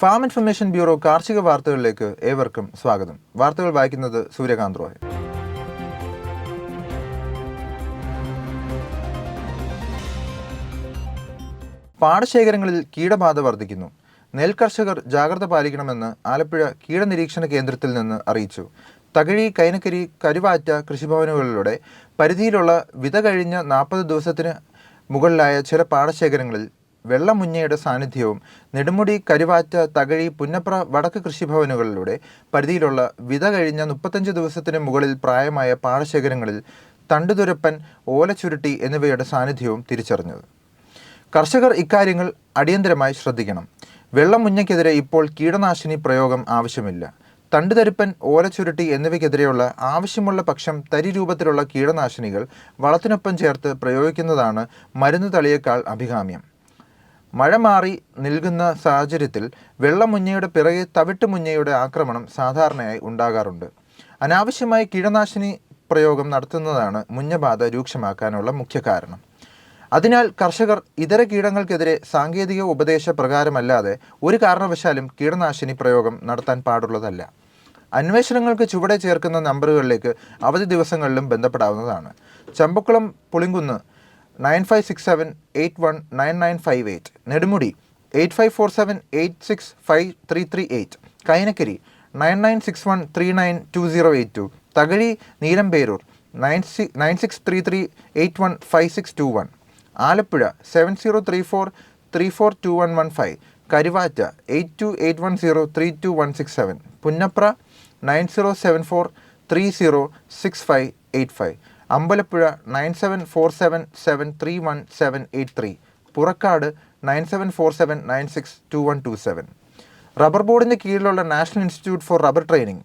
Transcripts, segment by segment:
Farm information bureau കാർഷിക വാർത്തകളിലേക്ക് ഏവർക്കും സ്വാഗതം. വാർത്തകൾ വായിക്കുന്നത് സൂര്യകാന്ത് റോയ്. പാടശേഖരങ്ങളിൽ കീടബാധ വർദ്ധിക്കുന്നു. നെൽകർഷകർ ജാഗ്രത പാലിക്കണമെന്ന് ആലപ്പുഴ കീടനിരീക്ഷണ കേന്ദ്രത്തിൽ നിന്ന് അറിയിച്ചു. തകഴി, കൈനക്കരി, കരുവാറ്റ കൃഷിഭവനുകളിലൂടെ പരിധിയിലുള്ള വിത കഴിഞ്ഞ 40 ദിവസത്തിന് മുകളിലായ ചില പാടശേഖരങ്ങളിൽ വെള്ളമുഞ്ഞയുടെ സാന്നിധ്യവും നെടുമുടി, കരുവാറ്റ, തകഴി, പുന്നപ്ര വടക്ക് കൃഷിഭവനുകളിലൂടെ പരിധിയിലുള്ള വിത കഴിഞ്ഞ 35 ദിവസത്തിന് മുകളിൽ പ്രായമായ പാടശേഖരങ്ങളിൽ തണ്ടുതുരപ്പൻ, ഓലച്ചുരുട്ടി എന്നിവയുടെ സാന്നിധ്യവും തിരിച്ചറിഞ്ഞത്. കർഷകർ ഇക്കാര്യങ്ങൾ അടിയന്തരമായി ശ്രദ്ധിക്കണം. വെള്ളമുഞ്ഞയ്ക്കെതിരെ ഇപ്പോൾ കീടനാശിനി പ്രയോഗം ആവശ്യമില്ല. തണ്ടുതരിപ്പൻ, ഓലച്ചുരുട്ടി എന്നിവയ്ക്കെതിരെയുള്ള ആവശ്യമുള്ള പക്ഷം തരി രൂപത്തിലുള്ള കീടനാശിനികൾ വളത്തിനൊപ്പം ചേർത്ത് പ്രയോഗിക്കുന്നതാണ് മരുന്ന് തളിയേക്കാൾ അഭികാമ്യം. മഴ മാറി നിൽക്കുന്ന സാഹചര്യത്തിൽ വെള്ളമുഞ്ഞയുടെ പിറകെ തവിട്ടുമുഞ്ഞയുടെ ആക്രമണം സാധാരണയായി ഉണ്ടാകാറുണ്ട്. അനാവശ്യമായി കീടനാശിനി പ്രയോഗം നടത്തുന്നതാണ് മുഞ്ഞബാധ രൂക്ഷമാക്കാനുള്ള മുഖ്യ കാരണം. അതിനാൽ കർഷകർ ഇതര കീടങ്ങൾക്കെതിരെ സാങ്കേതിക ഉപദേശ പ്രകാരമല്ലാതെ ഒരു കാരണവശാലും കീടനാശിനി പ്രയോഗം നടത്താൻ പാടുള്ളതല്ല. അന്വേഷണങ്ങൾക്ക് ചുവടെ ചേർക്കുന്ന നമ്പറുകളിലേക്ക് അവധി ദിവസങ്ങളിലും ബന്ധപ്പെടാവുന്നതാണ്. ചമ്പക്കുളം, പുളിങ്കുന്ന് 9567819958, നെടുമുടി 8547865338, കൈനക്കരി 9961392082, തകഴി, നീലംപേരൂർ 9633815621, ആലപ്പുഴ 7034342115, കരുവാറ്റ 8281032167, പുന്നപ്ര 9074306585, അമ്പലപ്പുഴ 9747731783, പുറക്കാട് 9747962127. റബ്ബർ ബോർഡിൻ്റെ കീഴിലുള്ള national institute four rubber training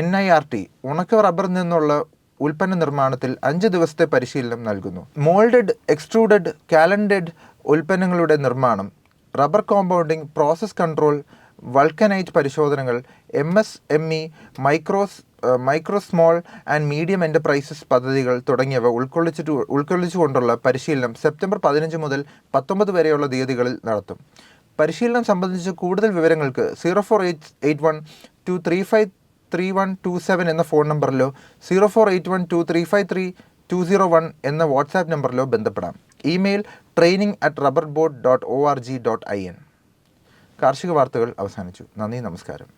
NIRT ഉണക്ക റബ്ബറിൽ നിന്നുള്ള ഉൽപ്പന്ന നിർമ്മാണത്തിൽ 5 ദിവസത്തെ പരിശീലനം നൽകുന്നു. മോൾഡഡ്, എക്സ്ട്രൂഡഡ്, കാലൻഡഡ് ഉൽപ്പന്നങ്ങളുടെ നിർമ്മാണം, റബ്ബർ കോമ്പൗണ്ടിംഗ്, പ്രോസസ് കൺട്രോൾ, വൾക്കനൈറ്റ് പരിശോധനകൾ, MSME, micro small and medium enterprises പദ്ധതികൾ തുടങ്ങിയവ ഉൾക്കൊള്ളിച്ചുകൊണ്ടുള്ള പരിശീലനം സെപ്റ്റംബർ 15 മുതൽ 19 വരെയുള്ള തീയതികളിൽ നടത്തും. പരിശീലനം സംബന്ധിച്ച് കൂടുതൽ വിവരങ്ങൾക്ക് 04812353127 എന്ന ഫോൺ നമ്പറിലോ 04812353201 എന്ന വാട്സാപ്പ് നമ്പറിലോ ബന്ധപ്പെടാം. Email training@rubberboard.org.in. കാർഷിക വാർത്തകൾ അവസാനിച്ചു. നന്ദി, നമസ്കാരം.